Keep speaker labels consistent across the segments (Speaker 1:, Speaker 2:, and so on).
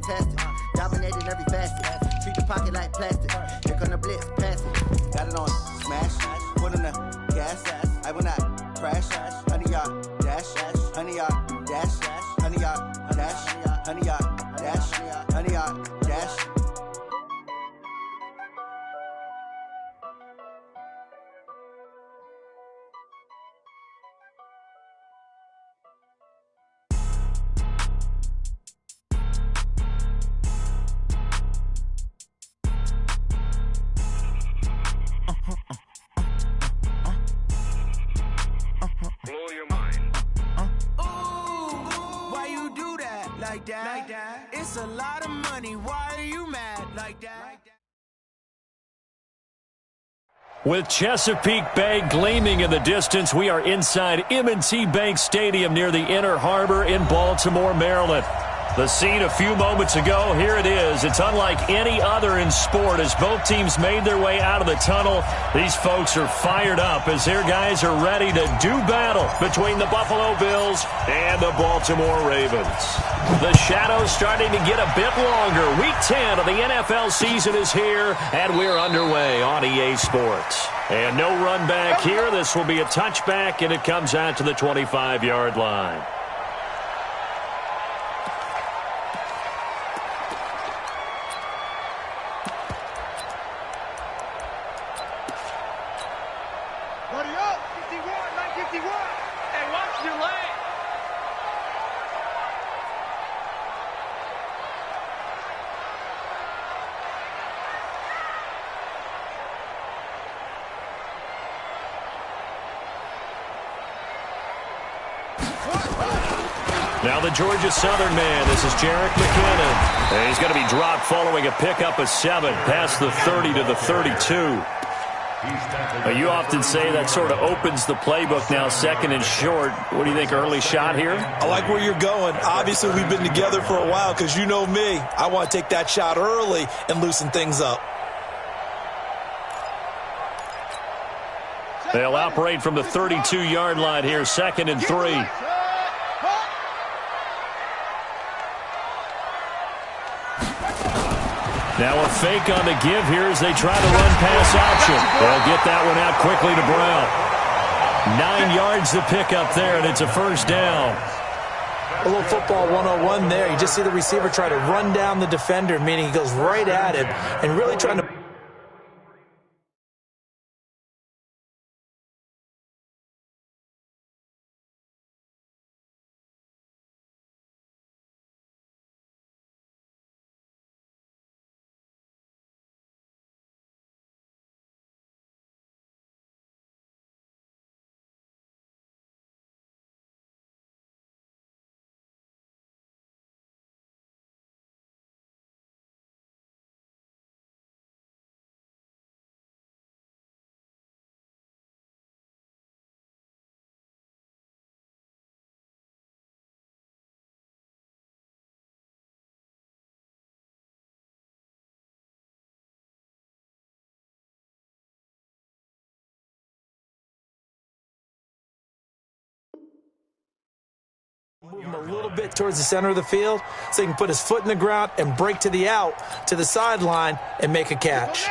Speaker 1: fantastic. Dominating every facet. Treat the pocket like plastic. Here come the blitz, pass it. Got it on smash. Put on the gas. I will not crash. 100-yard dash. 100-yard dash. 100-yard dash. 100-yard dash. 100-yard dash.
Speaker 2: Blow your mind.
Speaker 3: Why you do that like that? It's a lot of money. Why are you mad like that?
Speaker 4: With Chesapeake Bay gleaming in the distance, we are inside M&T Bank Stadium near the Inner Harbor in Baltimore, Maryland. The scene a few moments ago, here it is. It's unlike any other in sport as both teams made their way out of the tunnel. These folks are fired up as their guys are ready to do battle between the Buffalo Bills and the Baltimore Ravens. The shadow's starting to get a bit longer. Week 10 of the NFL season is here, and we're underway on EA Sports. And no run back here. This will be a touchback, and it comes out to the 25-yard line. Now the Georgia Southern man, this is Jerick McKinnon. And he's going to be dropped following a pickup of 7 past the 30 to the 32. You often say that sort of opens the playbook now, second and short. What do you think, early shot here?
Speaker 5: I like where you're going. Obviously, we've been together for a while because you know me. I want to take that shot early and loosen things up.
Speaker 4: They'll operate from the 32-yard line here, second and 3. Now a fake on the give here as they try to run pass option. They'll get that one out quickly to Brown. 9 yards to pick up there, and it's a first down.
Speaker 5: A little football 101 there. You just see the receiver try to run down the defender, meaning he goes right at him and really trying to... Move him a little bit towards the center of the field so he can put his foot in the ground and break to the out, to the sideline, and make a catch.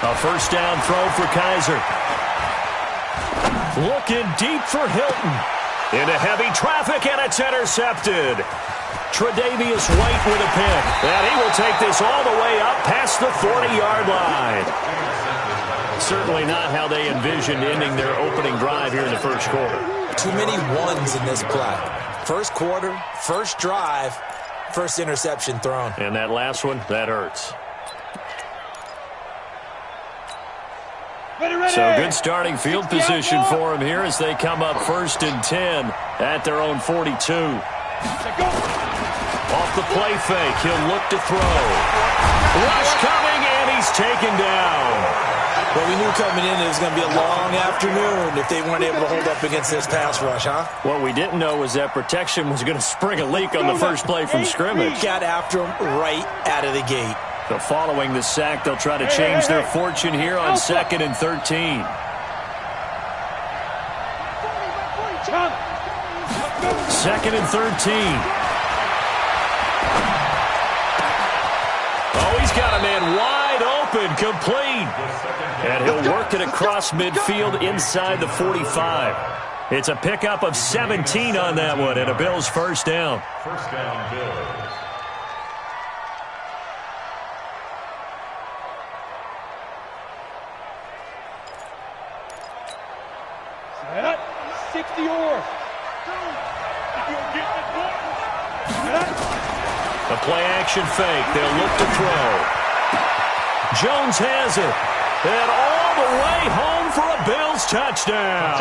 Speaker 4: A first down throw for Kaiser. Looking deep for Hilton. Into heavy traffic, and it's intercepted. Tre'Davious White with a pick. And he will take this all the way up past the 40-yard line. Certainly not how they envisioned ending their opening drive here in the first quarter.
Speaker 5: Too many ones in this play. First quarter, first drive, first interception thrown.
Speaker 4: And that last one, that hurts. So good starting field position for them here as they come up 1st and 10 at their own 42. Off the play fake, he'll look to throw. Rush coming, and he's taken down.
Speaker 5: Well, we knew coming in it was going to be a long afternoon if they weren't able to hold up against this pass rush, huh?
Speaker 4: What we didn't know was that protection was going to spring a leak on the first play from scrimmage.
Speaker 5: Got after him right out of the gate.
Speaker 4: So following the sack, they'll try to change their fortune here on 2nd and 13. Second and 13. Oh, he's got a man wide open, complete. And he'll work it across midfield inside the 45. It's a pickup of 17 on that one, and a Bills first down.
Speaker 2: First down, Bills.
Speaker 6: Set. 60 yours.
Speaker 4: A play-action fake. They'll look to throw. Jones has it. And all the way home for a Bills touchdown.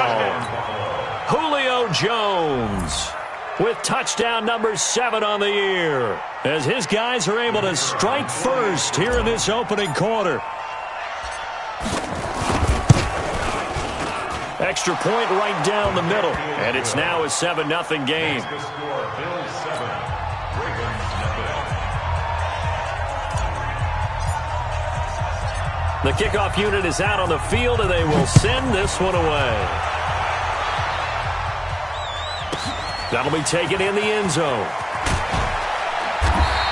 Speaker 4: Julio Jones with touchdown number 7 on the year, as his guys are able to strike first here in this opening quarter. Extra point right down the middle, and it's now a 7-0 game. The kickoff unit is out on the field, and they will send this one away. That'll be taken in the end zone.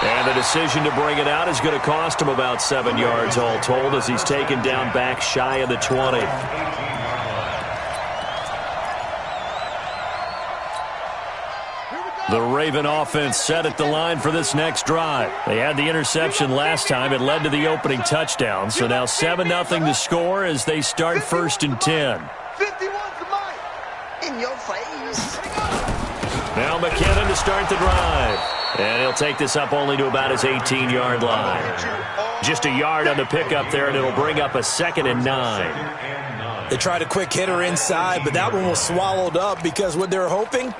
Speaker 4: And the decision to bring it out is going to cost him about 7 yards all told, as he's taken down back shy of the 20. The Raven offense set at the line for this next drive. They had the interception last time. It led to the opening touchdown. So now 7-0 to score as they start 1st and 10.
Speaker 1: 51's the mic. In your face.
Speaker 4: Now McKinnon to start the drive. And he'll take this up only to about his 18-yard line. Just a yard on the pickup there, and it'll bring up a 2nd and 9.
Speaker 5: They tried a quick hitter inside, but that one was swallowed up because what they're hoping,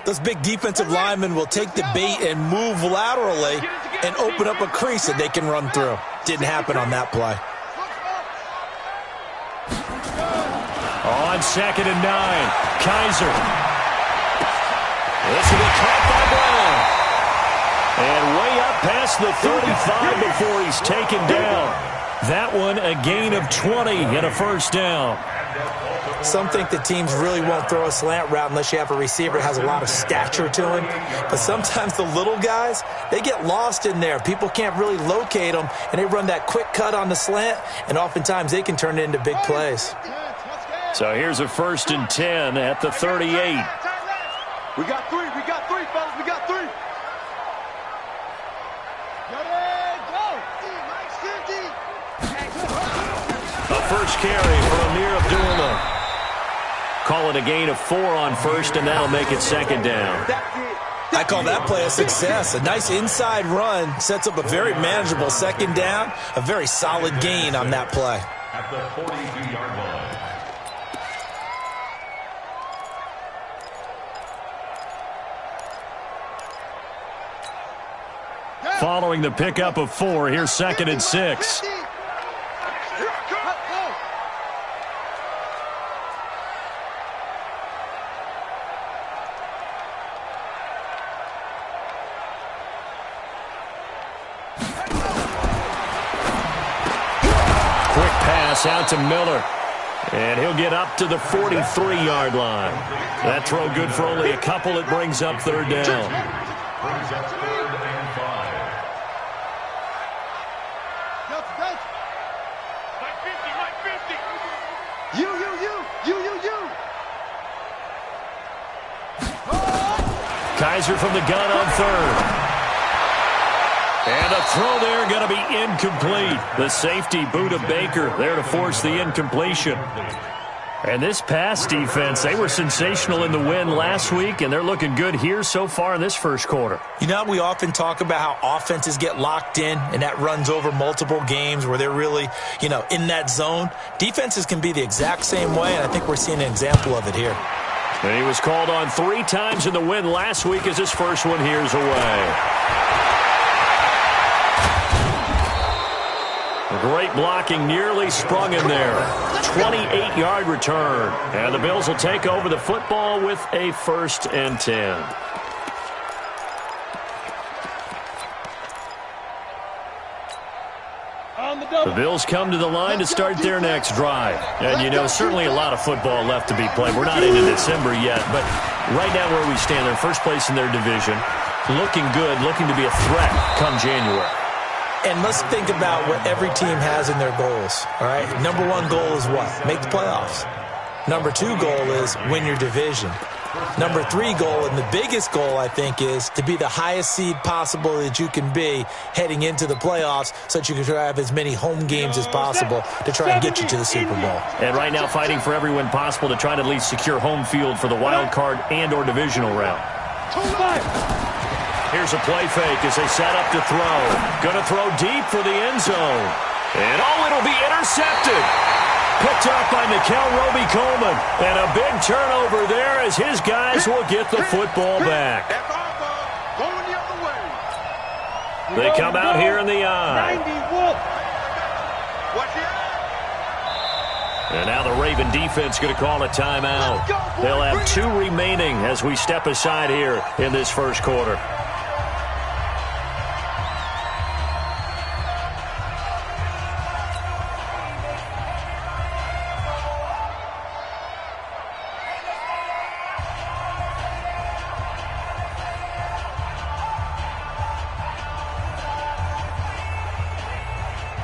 Speaker 5: those big defensive linemen will take the bait and move laterally and open up a crease that they can run through. Didn't happen on that play.
Speaker 4: On 2nd and 9, Kaiser. This will be caught by Brown. And way up past the 35 before he's taken down. That one a gain of 20 and a first down.
Speaker 5: Some think the teams really won't throw a slant route unless you have a receiver that has a lot of stature to him. But sometimes the little guys, they get lost in there. People can't really locate them, and they run that quick cut on the slant, and oftentimes they can turn it into big plays.
Speaker 4: So here's a 1st and 10 at the 38.
Speaker 6: We got three, fellas, we got 3.
Speaker 4: A first carry for Amir Abdullah. Call it a gain of 4 on 1st, and that'll make it 2nd down.
Speaker 5: I call that play a success. A nice inside run sets up a very manageable 2nd down. A very solid gain on that play.
Speaker 2: At the 42-yard line.
Speaker 4: Following the pickup of 4, here's 2nd and 6. Quick pass out to Miller. And he'll get up to the 43-yard line. That throw good for only a couple. It brings up 3rd down.
Speaker 2: Brings up 3rd and 5.
Speaker 4: Kaiser from the gun on 3rd. And a throw there going to be incomplete. The safety, Buda Baker, there to force the incompletion. And this pass defense, they were sensational in the win last week, and they're looking good here so far in this first quarter.
Speaker 5: You know, we often talk about how offenses get locked in, and that runs over multiple games where they're really, in that zone. Defenses can be the exact same way, and I think we're seeing an example of it here.
Speaker 4: And he was called on 3 times in the win last week as his first one here's away. Great blocking, nearly sprung him there. 28-yard return. And the Bills will take over the football with a 1st and 10. The Bills come to the line to start their next drive. And, you know, certainly a lot of football left to be played. We're not into December yet, but right now where we stand, they're first place in their division. Looking good, looking to be a threat come January.
Speaker 5: And let's think about what every team has in their goals, all right? Number 1 goal is what? Make the playoffs. Number 2 goal is win your division. Number 3 goal, and the biggest goal, I think, is to be the highest seed possible that you can be heading into the playoffs so that you can have as many home games as possible to try and get you to the Super Bowl.
Speaker 4: And right now fighting for every win possible to try to at least secure home field for the wild card and or divisional round. Here's a play fake as they set up to throw. Going to throw deep for the end zone. And, it'll be intercepted. Picked up by Nickel Roby-Coleman. And a big turnover there as his guys will get the football back. They come out here in the eye. And now the Raven defense going to call a timeout. They'll have 2 remaining as we step aside here in this first quarter.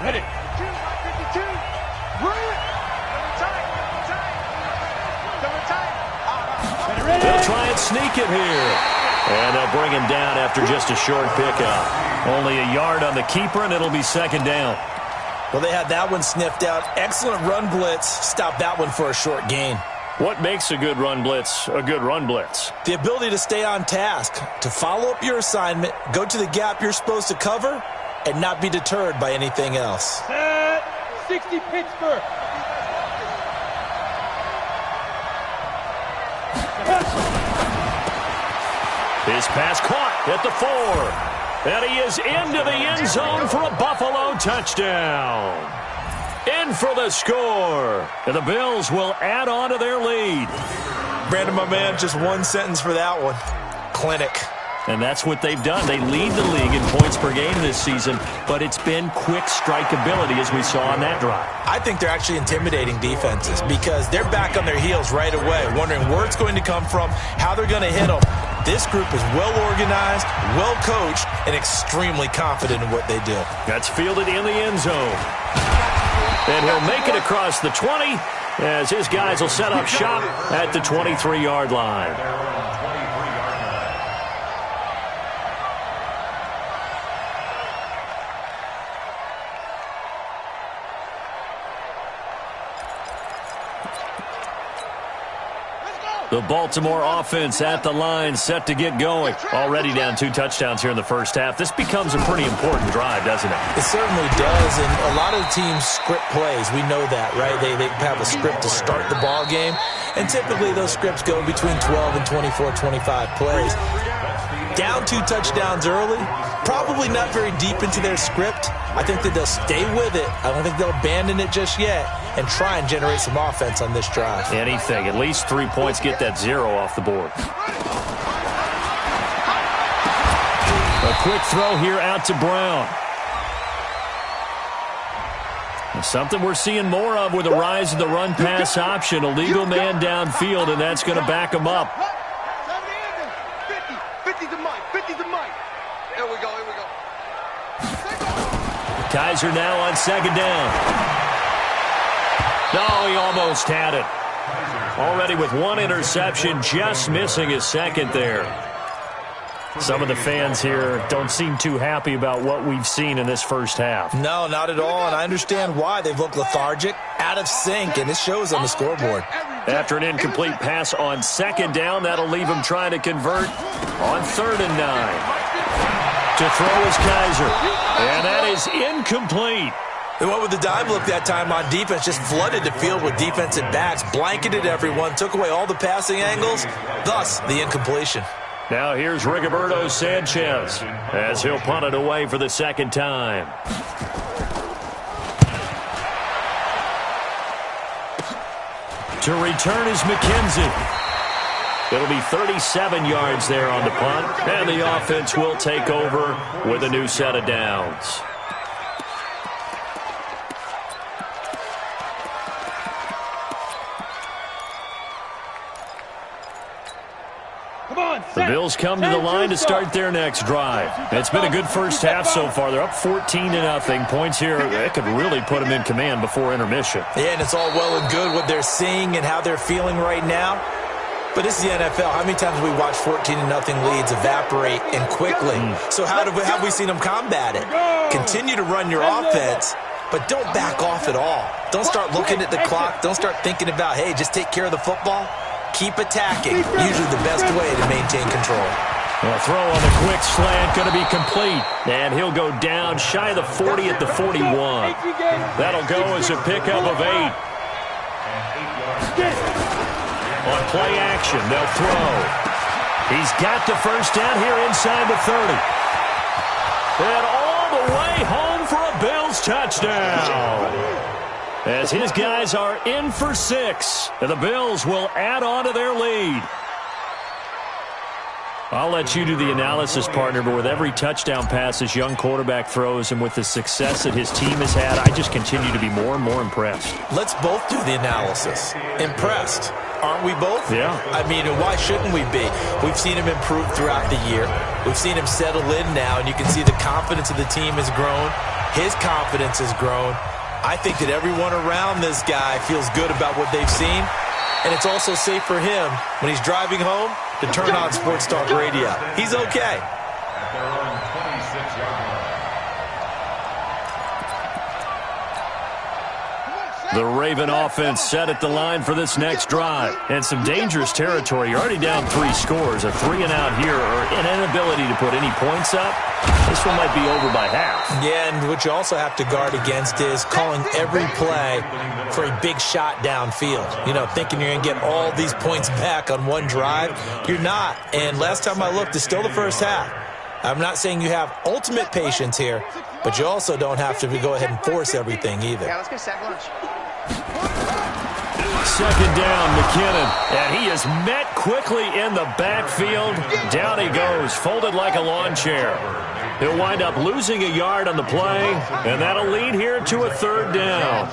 Speaker 6: Ready. 52.
Speaker 4: They'll try and sneak it here. And they'll bring him down after just a short pickup. Only a yard on the keeper, and it'll be 2nd down.
Speaker 5: Well, they had that one sniffed out. Excellent run blitz. Stop that one for a short gain.
Speaker 4: What makes a good run blitz a good run blitz?
Speaker 5: The ability to stay on task, to follow up your assignment, go to the gap you're supposed to cover, and not be deterred by anything else.
Speaker 6: 60 Pittsburgh.
Speaker 4: His pass caught at the 4. And he is into the end zone for a Buffalo touchdown. In for the score. And the Bills will add on to their lead.
Speaker 5: Brandon, my man, just one sentence for that one. Clinic.
Speaker 4: And that's what they've done. They lead the league in points per game this season, but it's been quick strike ability as we saw on that drive.
Speaker 5: I think they're actually intimidating defenses because they're back on their heels right away, wondering where it's going to come from, how they're going to hit them. This group is well organized, well coached, and extremely confident in what they do.
Speaker 4: That's fielded in the end zone. And he'll make it across the 20 as his guys will set up shop at the 23-yard line. The Baltimore offense at the line, set to get going. Already down 2 touchdowns here in the first half. This becomes a pretty important drive, doesn't it?
Speaker 5: It certainly does, and a lot of the teams script plays. We know that, right? They have a script to start the ball game, and typically those scripts go between 12 and 24, 25 plays. Down 2 touchdowns early, probably not very deep into their script. I think that they'll stay with it. I don't think they'll abandon it just yet and try and generate some offense on this drive.
Speaker 4: Anything. At least 3 points, get that 0 off the board. A quick throw here out to Brown. Something we're seeing more of with the rise of the run-pass option. A legal man downfield, and that's going to back him up.
Speaker 6: 50 to Mike. 50 to Mike. Here we go.
Speaker 4: Kaiser now on 2nd down. No, he almost had it. Already with 1 interception, just missing his 2nd there. Some of the fans here don't seem too happy about what we've seen in this first half.
Speaker 5: No, not at all, and I understand why. They've looked lethargic, out of sync, and it shows on the scoreboard.
Speaker 4: After an incomplete pass on 2nd down, that'll leave him trying to convert on 3rd and 9. To throw is Kaiser, and that is incomplete.
Speaker 5: They went with the dime look that time on defense, just flooded the field with defensive backs, blanketed everyone, took away all the passing angles, thus the incompletion.
Speaker 4: Now here's Rigoberto Sanchez as he'll punt it away for the 2nd time. To return is McKenzie. It'll be 37 yards there on the punt, and the offense will take over with a new set of downs. The Bills come to the line to start their next drive. It's been a good first half so far. They're up 14-0. Points here, that could really put them in command before intermission.
Speaker 5: Yeah, and it's all well and good what they're seeing and how they're feeling right now. But this is the NFL. How many times have we watched 14-0 leads evaporate and quickly? So how have we seen them combat it? Continue to run your offense, but don't back off at all. Don't start looking at the clock. Don't start thinking about, hey, just take care of the football. Keep attacking. Usually the best way to maintain control.
Speaker 4: A throw on the quick slant going to be complete. And he'll go down shy of the 40 at the 41. That'll go as a pickup of 8. On play action, they'll throw. He's got the first down here inside the 30. And all the way home for a Bills touchdown. As his guys are in for 6. And the Bills will add on to their lead. I'll let you do the analysis, partner, but with every touchdown pass this young quarterback throws and with the success that his team has had, I just continue to be more and more impressed.
Speaker 5: Let's both do the analysis. Impressed. Aren't we both?
Speaker 4: Yeah.
Speaker 5: I mean, why shouldn't we be? We've seen him improve throughout the year. We've seen him settle in now, and you can see the confidence of the team has grown. His confidence has grown. I think that everyone around this guy feels good about what they've seen, and it's also safe for him when he's driving home to turn on Sports Talk Radio. He's okay.
Speaker 2: Their own 26-yard line.
Speaker 4: The Raven offense set at the line for this next drive. And some dangerous territory. You're already down 3 scores. A 3-and-out here or an inability to put any points up. This one might be over by half.
Speaker 5: Yeah, and what you also have to guard against is calling every play for a big shot downfield. You know, thinking you're going to get all these points back on one drive. You're not. And last time I looked, it's still the first half. I'm not saying you have ultimate patience here, but you also don't have to go ahead and force everything either.
Speaker 6: Yeah, let's get sack lunch.
Speaker 4: Second down, McKinnon. And he is met quickly in the backfield. Down he goes, folded like a lawn chair. He'll wind up losing a yard on the play, and that'll lead here to a 3rd down.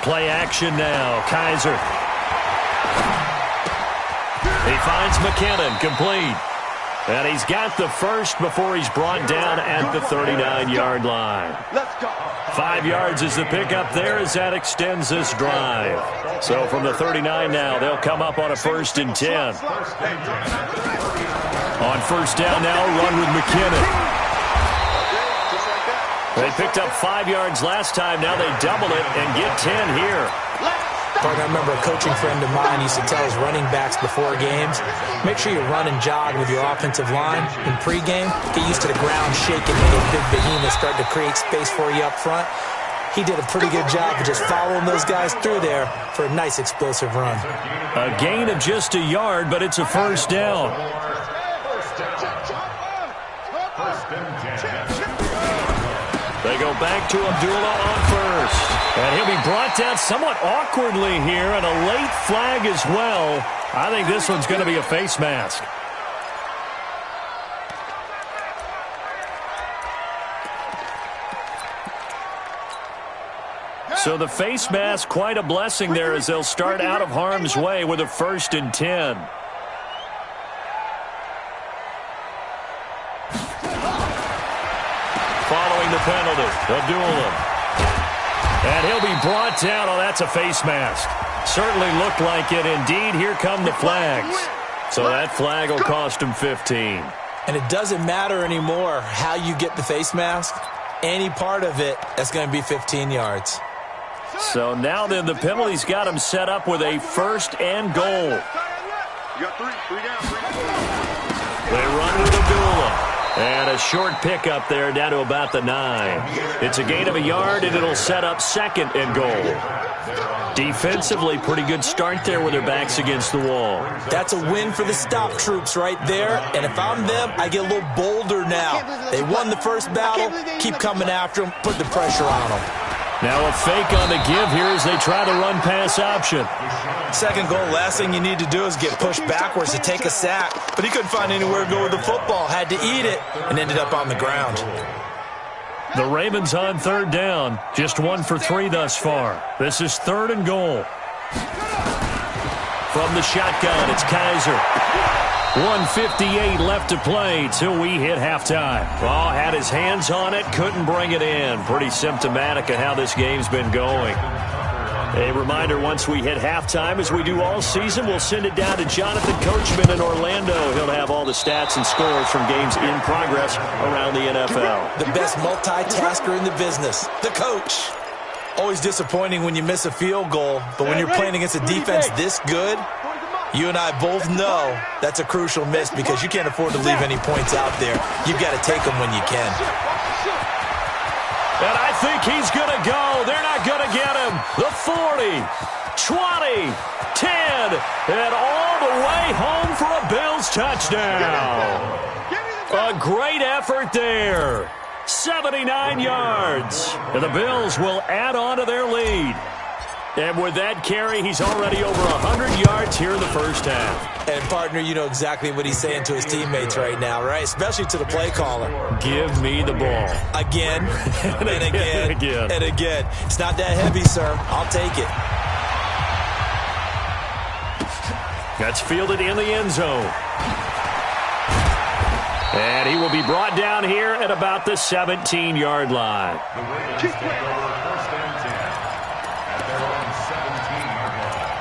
Speaker 4: Play action now. Kaiser. He finds McKinnon, complete. And he's got the first before he's brought down at the 39-yard line.
Speaker 6: Let's go.
Speaker 4: 5 yards is the pickup there as that extends this drive. So from the 39 now, they'll come up on a 1st and 10. On 1st down now, run with McKinnon. They picked up 5 yards last time. Now they double it and get 10 here.
Speaker 5: I remember a coaching friend of mine used to tell his running backs before games, make sure you run and jog with your offensive line in pregame. Get used to the ground shaking when those big behemoths start to create space for you up front. He did a pretty good job of just following those guys through there for a nice explosive run.
Speaker 4: A gain of just a yard, but it's a 1st down. They go back to Abdullah on 1st. And he'll be brought down somewhat awkwardly here, and a late flag as well. I think this one's going to be a face mask. So the face mask, quite a blessing there as they'll start out of harm's way with a 1st and 10. Following the penalty, Abdullah. And he'll be brought down. Oh, that's a face mask. Certainly looked like it. Indeed, here come the flags. So that flag will cost him 15.
Speaker 5: And it doesn't matter anymore how you get the face mask. Any part of it, that's going to be 15 yards.
Speaker 4: So now then, the penalty's got him set up with a 1st and goal.
Speaker 6: You got 3 down.
Speaker 4: They run with Abdullah. And a short pickup there down to about the 9. It's a gain of a yard, and it'll set up 2nd and goal. Defensively, pretty good start there with their backs against the wall.
Speaker 5: That's a win for the stop troops right there. And if I'm them, I get a little bolder now. They won the first battle. Keep coming after them. Put the pressure on them.
Speaker 4: Now a fake on the give here as they try the run-pass option.
Speaker 5: 2nd goal, last thing you need to do is get pushed backwards to take a sack. But he couldn't find anywhere to go with the football. Had to eat it and ended up on the ground.
Speaker 4: The Ravens on 3rd down. Just 1 for 3 thus far. This is 3rd and goal. From the shotgun, it's Kaiser. 1:58 left to play till we hit halftime. Oh, had his hands on it, couldn't bring it in. Pretty symptomatic of how this game's been going. A reminder, once we hit halftime, as we do all season, we'll send it down to Jonathan Coachman in Orlando. He'll have all the stats and scores from games in progress around the NFL.
Speaker 5: The best multitasker in the business, the coach. Always disappointing when you miss a field goal, but when you're playing against a defense this good, you and I both know that's a crucial miss because you can't afford to leave any points out there. You've got to take them when you can.
Speaker 4: And I think he's going to go. They're not going to get him. The 40, 20, 10, and all the way home for a Bills touchdown. A great effort there. 79 yards. And the Bills will add on to their lead. And with that carry, he's already over 100 yards here in the first half.
Speaker 5: And, partner, you know exactly what he's saying to his teammates right now, right? Especially to the play caller.
Speaker 4: Give me the ball.
Speaker 5: Again, and again,
Speaker 4: again.
Speaker 5: and again. It's not that heavy, sir. I'll take it.
Speaker 4: That's fielded in the end zone. And he will be brought down here at about the 17-yard line.
Speaker 2: The Ravens take over 1st and 10 at their own 17-yard line.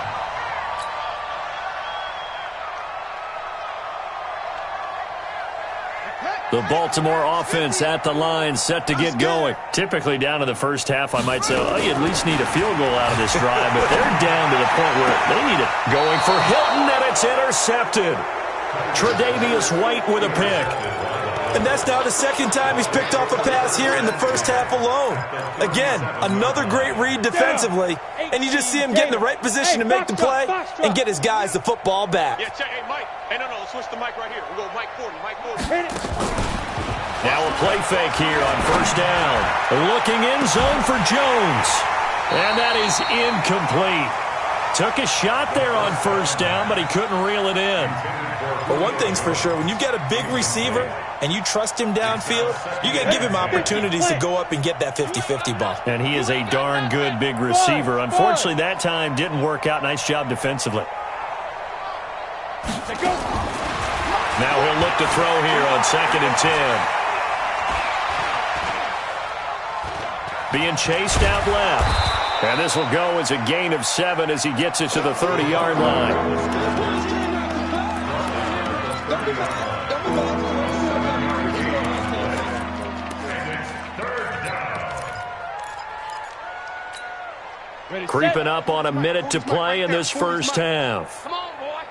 Speaker 4: The Baltimore offense at the line, set to get going. Typically down in the first half, I might say, oh, you at least need a field goal out of this drive, but they're down to the point where they need it. Going for Hilton, and it's intercepted. Tre'Davious White with a pick.
Speaker 5: And that's now the 2nd time he's picked off a pass here in the first half alone. Again, another great read defensively, and you just see him get in the right position to make the play and get his guys the football back.
Speaker 6: Yeah, check. Hey, Mike. Hey, no, let's switch the mic right here. We'll go Mike 40, Mike 40.
Speaker 4: Now a play fake here on 1st down. Looking in zone for Jones. And that is incomplete. Took a shot there on 1st down, but he couldn't reel it in.
Speaker 5: But one thing's for sure, when you've got a big receiver and you trust him downfield, you got to give him opportunities to go up and get that 50-50 ball.
Speaker 4: And he is a darn good big receiver. Unfortunately, that time didn't work out. Nice job defensively. Now he'll look to throw here on 2nd and 10. Being chased out left. And this will go as a gain of 7 as he gets it to the 30-yard line. Creeping up on a minute to play in this first half.
Speaker 6: Come on, boy.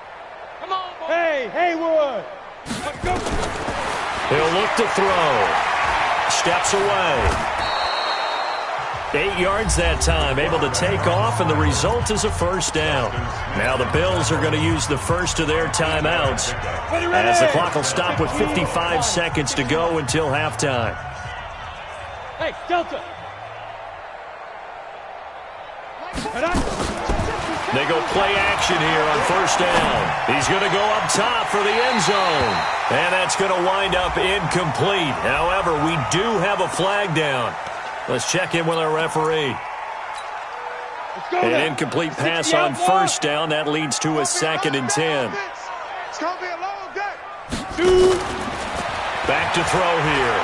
Speaker 6: Come on, boy. Hey, Haywood. Let's go.
Speaker 4: He'll look to throw. Steps away. 8 yards that time, able to take off, and the result is a 1st down. Now the Bills are going to use the first of their timeouts as the clock will stop with 55 seconds to go until halftime.
Speaker 6: Hey, Delta.
Speaker 4: They go play action here on 1st down. He's going to go up top for the end zone. And that's going to wind up incomplete. However, we do have a flag down. Let's check in with our referee. An incomplete pass on 1st down. That leads to a 2nd and 10.
Speaker 6: It's going to be a long day.
Speaker 4: Back to throw here.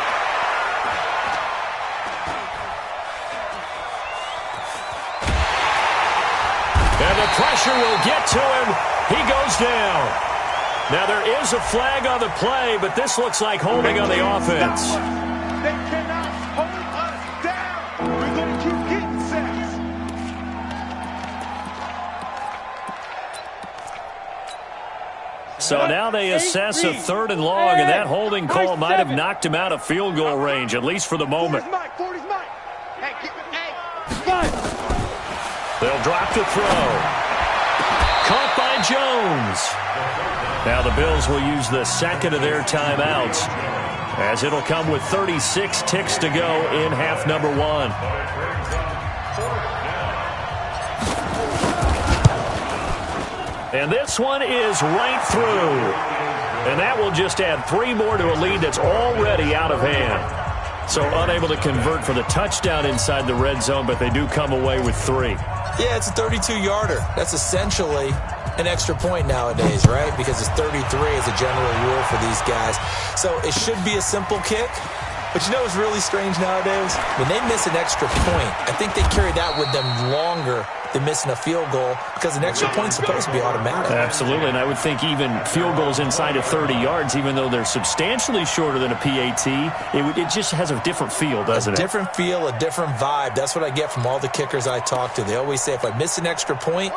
Speaker 4: And the pressure will get to him. He goes down. Now there is a flag on the play, but this looks like holding on the offense.
Speaker 6: They cannot hold us down. We're going to keep getting sacks.
Speaker 4: So now they assess a 3rd and long, and that holding call might have knocked him out of field goal range, at least for the moment.
Speaker 6: 40's mine. Hey, keep it. Hey.
Speaker 4: They'll drop to throw. Caught by Jones. Now the Bills will use the second of their timeouts, as it'll come with 36 ticks to go in half number 1. And this one is right through. And that will just add 3 more to a lead that's already out of hand. So unable to convert for the touchdown inside the red zone, but they do come away with 3.
Speaker 5: Yeah, it's a 32-yarder. That's essentially an extra point nowadays, right? Because it's 33 as a general rule for these guys. So it should be a simple kick. But you know what's really strange nowadays? When they miss an extra point, I think they carry that with them longer than missing a field goal, because an extra point's supposed to be automatic.
Speaker 4: Absolutely, and I would think even field goals inside of 30 yards, even though they're substantially shorter than a PAT, it just has a different feel, doesn't it?
Speaker 5: A different feel, a different vibe. That's what I get from all the kickers I talk to. They always say if I miss an extra point,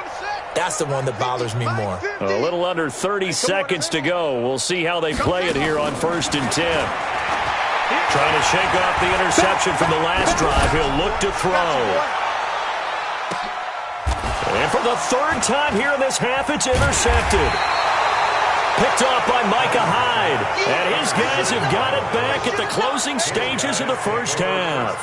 Speaker 5: that's the one that bothers me more.
Speaker 4: A little under 30 seconds to go. We'll see how they play it here on 1st and 10. Trying to shake off the interception from the last drive. He'll look to throw. And for the 3rd time here in this half, it's intercepted. Picked off by Micah Hyde. And his guys have got it back at the closing stages of the first half.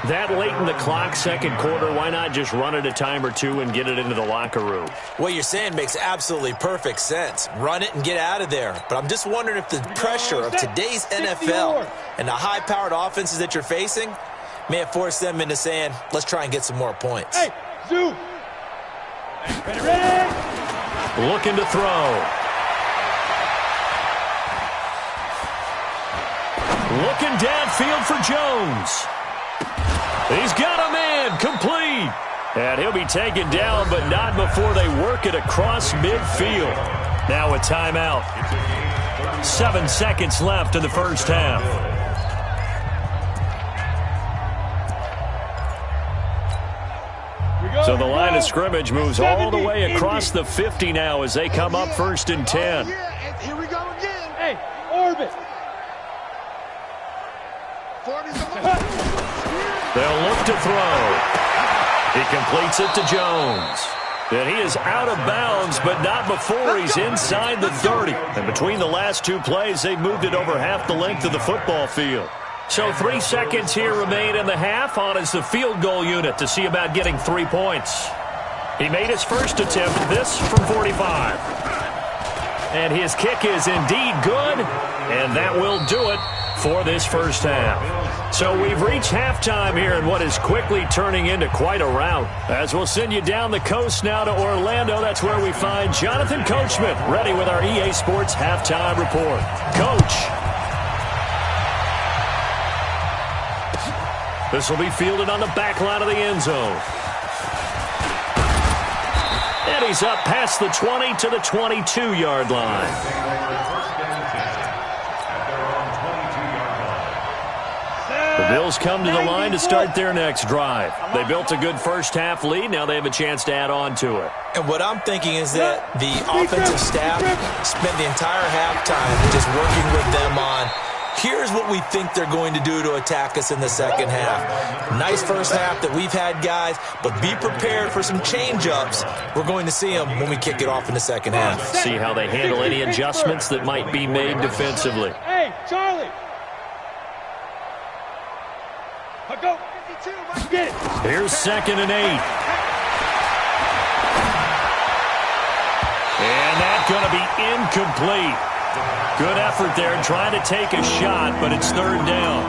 Speaker 4: That late in the clock, second quarter, why not just run it a time or two and get it into the locker room?
Speaker 5: What you're saying makes absolutely perfect sense. Run it and get out of there. But I'm just wondering if the pressure of today's NFL and the high-powered offenses that you're facing may have forced them into saying, let's try and get some more points.
Speaker 6: Hey, zoom.
Speaker 4: Ready? Looking to throw. Looking downfield for Jones. He's got a man, complete. And he'll be taken down, but not before they work it across midfield. Now a timeout. 7 seconds left in the first half. So the line of scrimmage moves all the way across the 50 now as they come up 1st and 10.
Speaker 6: Yeah, here we go again. Hey, orbit.
Speaker 4: They'll look to throw. He completes it to Jones. And he is out of bounds, but not before he's inside the 30. And between the last 2 plays, they've moved it over half the length of the football field. So 3 seconds here remain in the half. On is the field goal unit to see about getting 3 points. He made his first attempt, this from 45. And his kick is indeed good, and that will do it for this first half. So we've reached halftime here in what is quickly turning into quite a rout. As we'll send you down the coast now to Orlando, that's where we find Jonathan Coachman ready with our EA Sports Halftime Report. Coach. This will be fielded on the back line of the end zone. And he's up past the 20 to the 22-yard line. The Bills come to the line to start their next drive. They built a good first-half lead. Now they have a chance to add on to it.
Speaker 5: And what I'm thinking is that the offensive staff spent the entire halftime just working with them on, here's what we think they're going to do to attack us in the second half. Nice first half that we've had, guys, but be prepared for some change-ups. We're going to see them when we kick it off in the second half.
Speaker 4: See how they handle any adjustments that might be made defensively.
Speaker 6: Hey, Charlie. Go. 52, get it.
Speaker 4: Here's 2nd and 8. And that's going to be incomplete. Good effort there trying to take a shot, but it's 3rd down.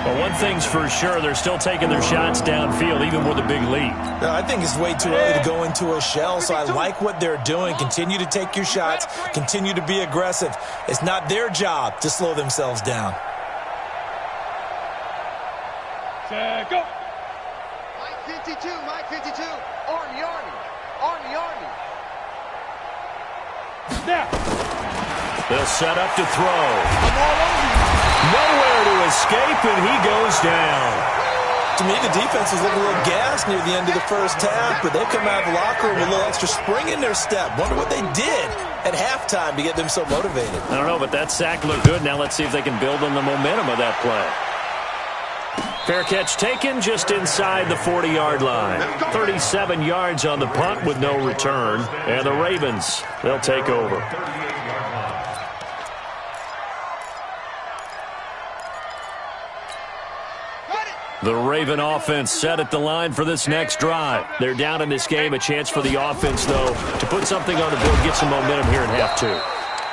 Speaker 4: Well, one thing's for sure, they're still taking their shots downfield, even with a big lead.
Speaker 5: I think it's way too early to go into a shell, so I like what they're doing. Continue to take your shots. Continue to be aggressive. It's not their job to slow themselves down.
Speaker 6: Go.
Speaker 7: Mike 52, Mike 52. Army.
Speaker 6: Now.
Speaker 4: They'll set up to throw. Nowhere to escape, and he goes down.
Speaker 5: To me, the defense was looking a little gassed near the end of the first half, but they come out of the locker room with a little extra spring in their step. Wonder what they did at halftime to get them so motivated.
Speaker 4: I don't know, but that sack looked good. Now let's see if they can build on the momentum of that play. Fair catch taken just inside the 40-yard line. 37 yards on the punt with no return. And the Ravens, they'll take over. The Raven offense set at the line for this next drive. They're down in this game. A chance for the offense, though, to put something on the board, get some momentum here in half two.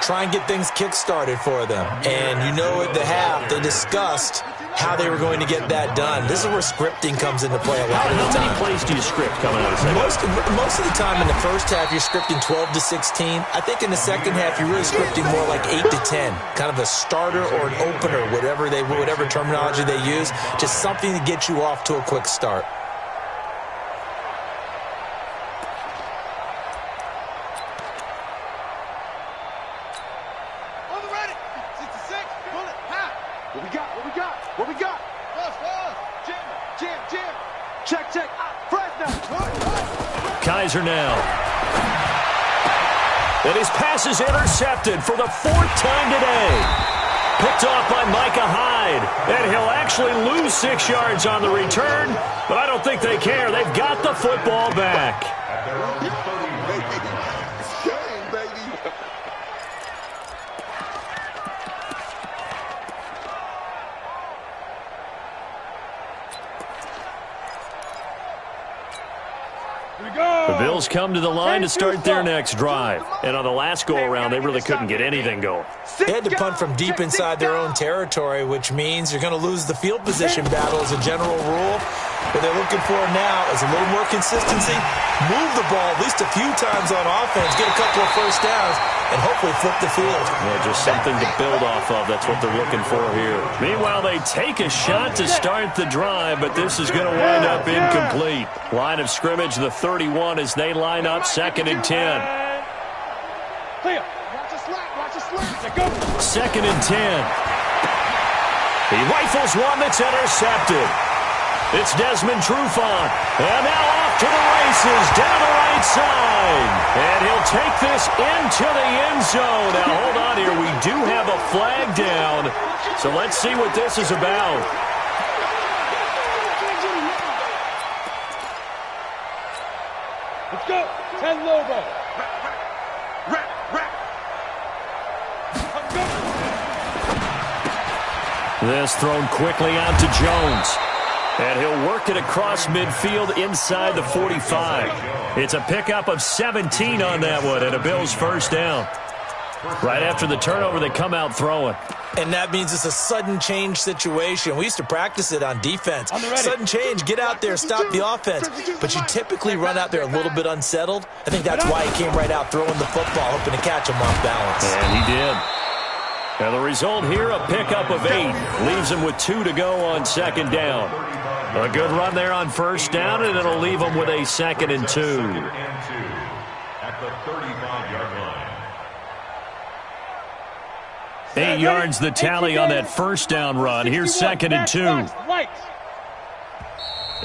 Speaker 5: Try and get things kick-started for them. And you know at the half, they discussed how they were going to get that done. This is where scripting comes into play a lot of the time.
Speaker 4: How many plays do you script coming out of the second?
Speaker 5: Most of the time in the first half, you're scripting 12 to 16. I think in the second half, you're really scripting more like 8 to 10. Kind of a starter or an opener, whatever terminology they use. Just something to get you off to a quick start.
Speaker 4: Kaiser now. And his pass is intercepted for the 4th time today. Picked off by Micah Hyde. And he'll actually lose 6 yards on the return, but I don't think they care. They've got the football back. The Bills come to the line to start their next drive. And on the last go-around, they really couldn't get anything going.
Speaker 5: They had to punt from deep inside their own territory, which means you're going to lose the field position battle as a general rule. What they're looking for now is a little more consistency, move the ball at least a few times on offense, get a couple of first downs, and hopefully flip the field.
Speaker 4: Yeah, just something to build off of. That's what they're looking for here. Meanwhile, they take a shot to start the drive, but this is going to wind up incomplete. Line of scrimmage, the 31, as they line up 2nd and 10. 2nd and 10. He rifles one that's intercepted. It's Desmond Trufant. And now off to the races, down the right side. And he'll take this into the end zone. Now, hold on here. We do have a flag down. So let's see what this is about.
Speaker 6: Let's go. 10 Lobo.
Speaker 4: This thrown quickly out to Jones. And he'll work it across midfield inside the 45. It's a pickup of 17 on that one and a Bills first down. Right after the turnover, they come out throwing.
Speaker 5: And that means it's a sudden change situation. We used to practice it on defense. Sudden change, get out there, stop the offense. But you typically run out there a little bit unsettled. I think that's why he came right out throwing the football, hoping to catch him off balance.
Speaker 4: And he did. And the result here, a pickup of 8. Leaves him with 2 to go on 2nd down. A good run there on 1st down, and it'll leave him with a 2nd and 2.
Speaker 2: At the 35-yard line.
Speaker 4: 8 yards the tally on that 1st down run. Here's 2nd and 2.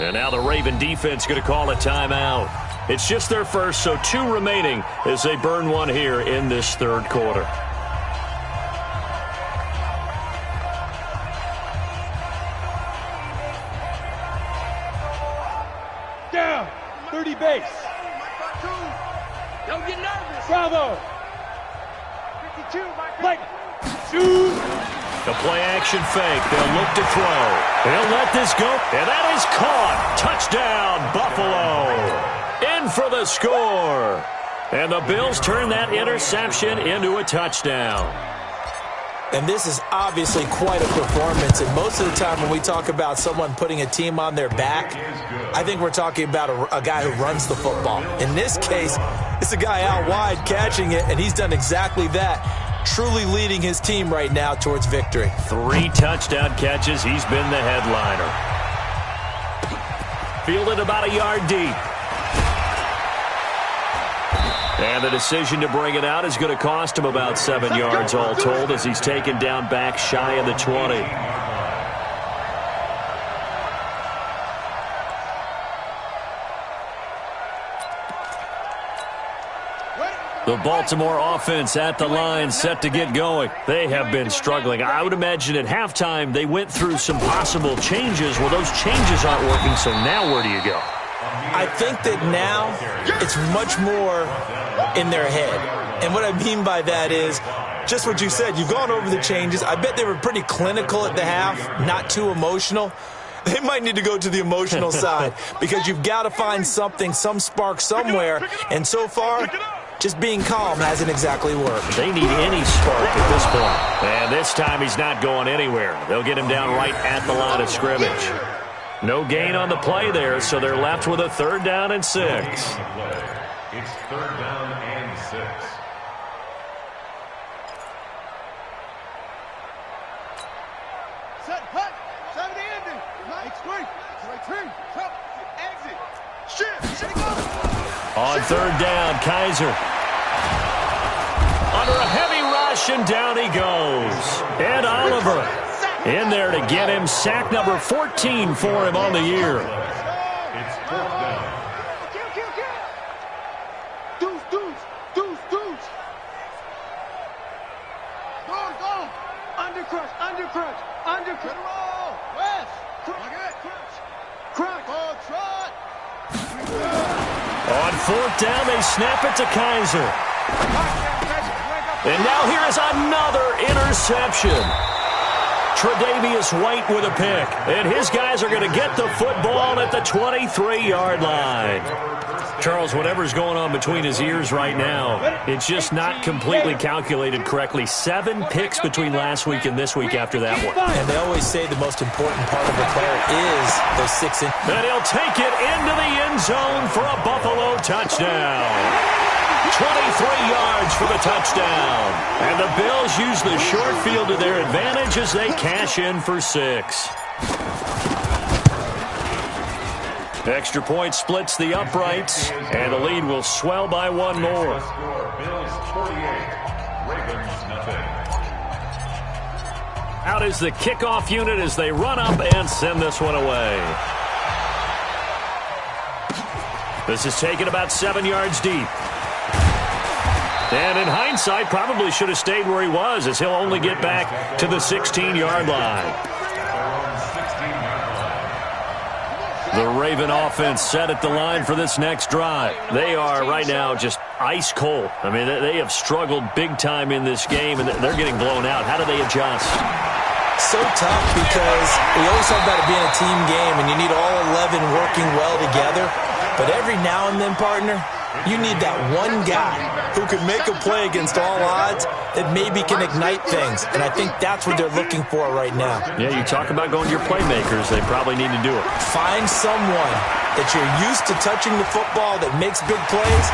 Speaker 4: And now the Raven defense going to call a timeout. It's just their first, so 2 remaining as they burn one here in this 3rd quarter.
Speaker 6: Down. 30 base.
Speaker 7: Don't get nervous.
Speaker 6: Bravo.
Speaker 7: 52,
Speaker 6: Mike. Shoot.
Speaker 4: The play action fake. They'll look to throw. They'll let this go. And that is caught. Touchdown, Buffalo. In for the score. And the Bills turn that interception into a touchdown.
Speaker 5: And this is obviously quite a performance. And most of the time when we talk about someone putting a team on their back, I think we're talking about a guy who runs the football. In this case, it's a guy out wide catching it, and he's done exactly that. Truly leading his team right now towards victory.
Speaker 4: 3 touchdown catches. He's been the headliner. Fielded about a yard deep. And the decision to bring it out is going to cost him about 7 yards all told as he's taken down back shy of the 20. The Baltimore offense at the line, set to get going. They have been struggling. I would imagine at halftime they went through some possible changes. Well, those changes aren't working, so now where do you go?
Speaker 5: I think that now it's much more in their head. And what I mean by that is just what you said. You've gone over the changes. I bet they were pretty clinical at the half, not too emotional. They might need to go to the emotional side because you've got to find something, some spark somewhere. And so far, just being calm hasn't exactly worked.
Speaker 4: They need any spark at this point. And this time he's not going anywhere. They'll get him down right at the line of scrimmage. No gain on the play there, so they're left with a 3rd down and 6.
Speaker 2: It's 3rd down and 6.
Speaker 7: Set, hut, 70 ending. Mike, straight, exit. Shit, go.
Speaker 4: On 3rd down, Kaiser. Under a heavy rush, and down he goes. Ed Oliver in there to get him. Sack number 14 for him on the year.
Speaker 2: It's 4th down.
Speaker 7: Deuce. Go. Undercrush. West. Crunch. Oh, trot.
Speaker 4: On 4th down, they snap it to Kaiser. And now here is another interception. Tre'Davious White with a pick. And his guys are going to get the football at the 23-yard line. Charles, whatever's going on between his ears right now, it's just not completely calculated correctly. 7 picks between last week and this week after that one.
Speaker 5: And they always say the most important part of a player is those 6 inches.
Speaker 4: And he'll take it into the end zone for a Buffalo touchdown. 23 yards for the touchdown. And the Bills use the short field to their advantage as they cash in for 6. Extra point splits the uprights, and the lead will swell by 1 more.
Speaker 2: Bills 48, Ravens nothing.
Speaker 4: Out is the kickoff unit as they run up and send this one away. This is taken about 7 yards deep. And in hindsight, probably should have stayed where he was, as he'll only get back to the 16-yard line. The Raven offense set at the line for this next drive. They are right now just ice cold. I mean, they have struggled big time in this game, and they're getting blown out. How do they adjust?
Speaker 5: So tough because we always talk about it being a team game, and you need all 11 working well together. But every now and then, partner, you need that one guy who can make a play against all odds that maybe can ignite things. And I think that's what they're looking for right now.
Speaker 4: Yeah, you talk about going to your playmakers. They probably need to do it.
Speaker 5: Find someone that you're used to touching the football that makes big plays.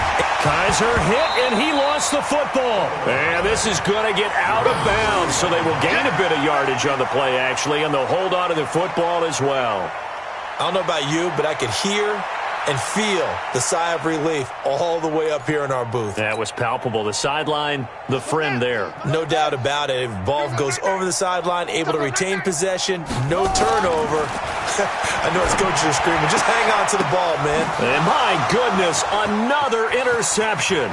Speaker 4: Kaiser hit, and he lost the football. And this is going to get out of bounds, so they will gain a bit of yardage on the play, actually, and they'll hold on to the football as well.
Speaker 5: I don't know about you, but I could hear and feel the sigh of relief all the way up here in our booth.
Speaker 4: That was palpable. The sideline, the friend there.
Speaker 5: No doubt about it. If ball goes over the sideline, able to retain possession, no turnover. I know his coaches are screaming, just hang on to the ball, man.
Speaker 4: And my goodness, another interception.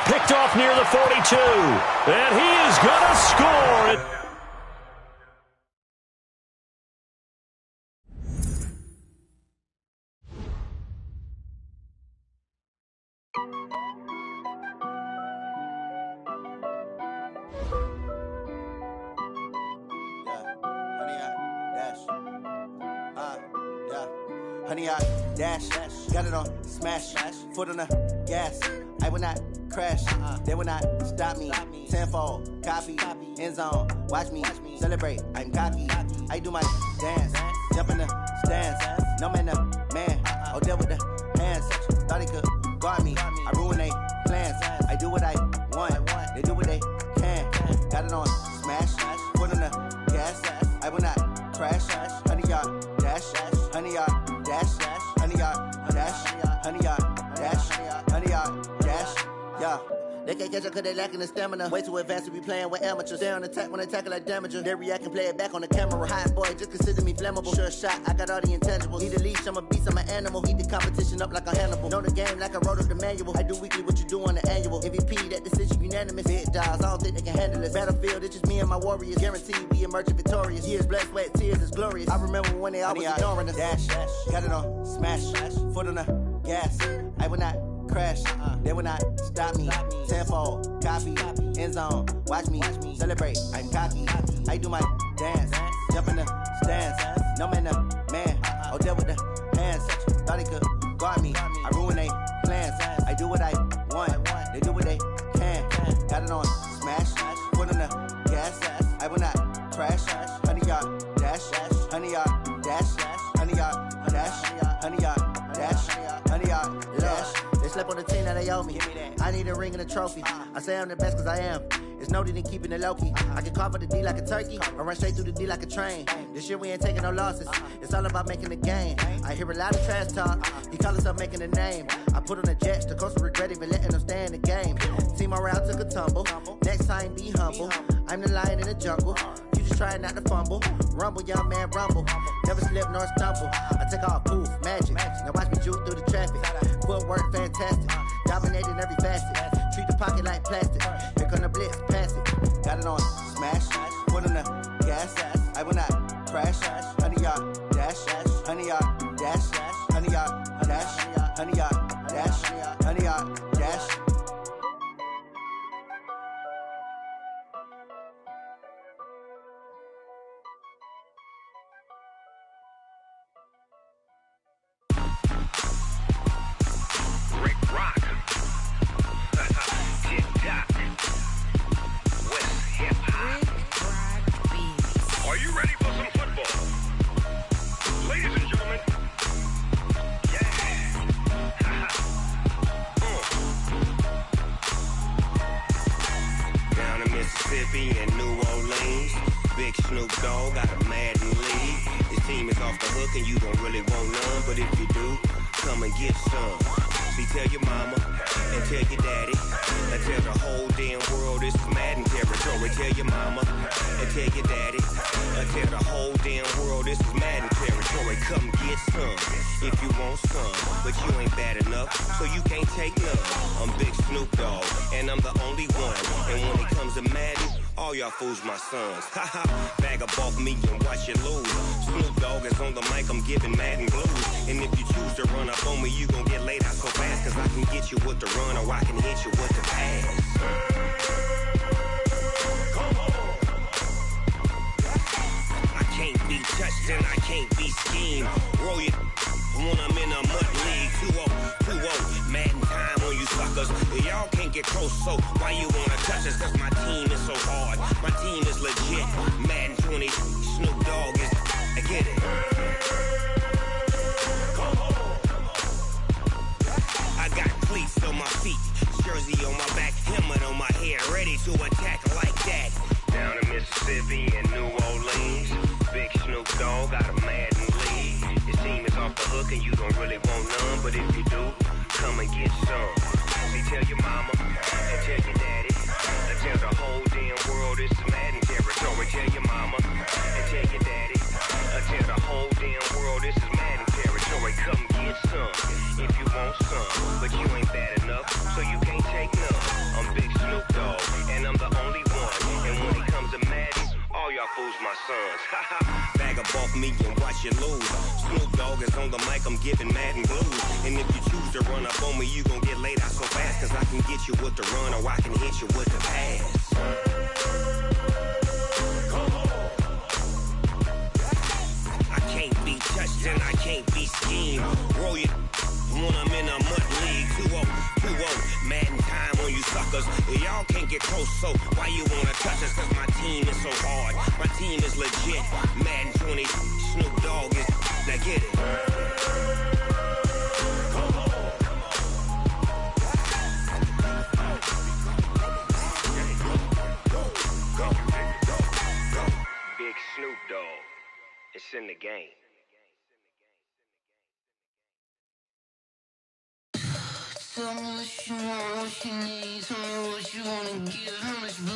Speaker 4: Picked off near the 42. And he is going to score it.
Speaker 1: Honey, I dash, got it on smash, foot on the gas. I will not crash, they will not stop me. Tenfold, copy, end zone, watch me celebrate. I'm cocky, I do my dance, jump in the stands. No man, the man, oh, deal with the hands. Thought he could guard me, I ruin they plans. I do what I want, they do what they can. Got it on smash, foot on the gas. I will not crash, honey, y'all dash, honey, y'all dash, honey, y'all dash, honey, y'all dash, honey, y'all dash, yeah. They can't catch up cause they lacking the stamina. Way too advanced to be playing with amateurs. They on attack when they tackle like damager. They react and play it back on the camera. Hot boy, just consider me flammable. Sure shot, I got all the intangibles. Need a leash, I'm a beast, I'm an animal. Heat the competition up like a Hannibal. Know the game like I wrote up the manual. I do weekly what you do on the annual. MVP, that decision unanimous. Big dogs, I don't think they can handle it. Battlefield, it's just me and my warriors. Guaranteed we emerging victorious. Years, blood, sweat, tears is glorious. I remember when they always ignoring us. Dash, got it on, smash, foot on the gas. I will not crash, they will not stop me. Tenfold, copy, end zone, watch me celebrate. I'm cocky, I do my dance, jump in the stands. No man, the man, oh there with the hands. Thought he could guard me, I ruin they plans. I do what I want, they do what they can. Got it on smash, foot on the gas. I will not crash, 100-yard dash, 100-yard dash, 100-yard dash, 100-yard dash, 100-yard dash. They slept on the team that they owe me. I need a ring and a trophy. I say I'm the best cause I am. It's noted in keeping it low-key. I can carve for the D like a turkey or run straight through the D like a train. This year we ain't taking no losses. It's all about making the game. I hear a lot of trash talk. He call himself making a name. I put on the Jets. The coach regret even letting them stay in the game. Team morale took a tumble. Next time be humble. I'm the lion in the jungle. You just try not to fumble. Rumble, young man, rumble. Never slip nor stumble. I take off, poof, magic. Now watch me juke through the traffic. Footwork fantastic. Dominating every facet. Treat the pocket like plastic. Here come the blitz, pass it. Got it on smash. Put on the gas. I will not crash. 100-yard dash. 100-yard dash. 100-yard dash. 100-yard dash. 100-yard dash.
Speaker 2: Rick Rock. TikTok. West Hip Hop. Are you ready for some football? Ladies and gentlemen. Yeah. Down in Mississippi and New Orleans, Big Snoop Dogg got a Madden league. His team is off the hook and you don't really want none, but if you do, come and get some. See, tell your mama and tell your daddy and tell the whole damn world this is Madden territory. Tell your mama and tell your daddy and tell the whole damn world this is Madden territory. Come get some if you want some, but you ain't bad enough, so you can't take none. I'm Big Snoop Dogg and I'm the only one. And when it comes to Madden, all y'all fools my sons. Haha, bag up off me and watch you lose. Snoop Dogg is on the mic, I'm giving Madden blues. And if you choose to run up on me, you gon' get laid out so fast. Cause I can get you with the run or I can hit you with the pass. Come on. I can't be touched and I can't be schemed. Roll you when I'm in a mud league. 2-0, Madden time on you suckers. Y'all can't get close, so why you wanna touch us? Cause my team is so hard. My team is legit. Madden 20, Snoop Dogg is, I get it. I got cleats on my feet, jersey on my back, helmet on my head, ready to attack like that. Down in Mississippi and New Orleans, Big Snoop Dogg got a Madden league. His team is off the hook and you don't really want none, but if you do, come and get some. See, tell your mama and tell your daddy and tell the whole damn world this is Madden territory. Tell your mama and tell your daddy and tell the whole damn world this is Madden territory. Come get some if you want some, but you ain't bad enough, so you can't take none. I'm Big Snoop Dogg and I'm the only one. And when it comes to Madden, all y'all fools my sons. Bag up off me and watch you lose. Snoop Dogg is on the mic, I'm giving Madden blues. And if you choose to run up on me, you gon' get laid out so fast. Cause I can get you with the run or I can hit you with the pass. I can't be touched and I can't be schemed. Roll you when I'm in a mud league. 2-0, Madden time on you suckers. Y'all can't get close, so why you wanna touch us? Cause my team is so hard. My team is legit. Madden 20, Snoop Dogg is, now get it. Big Snoop Dogg, it's in the game.
Speaker 8: Tell me what you want, what you need. Tell me what you wanna give. How much blood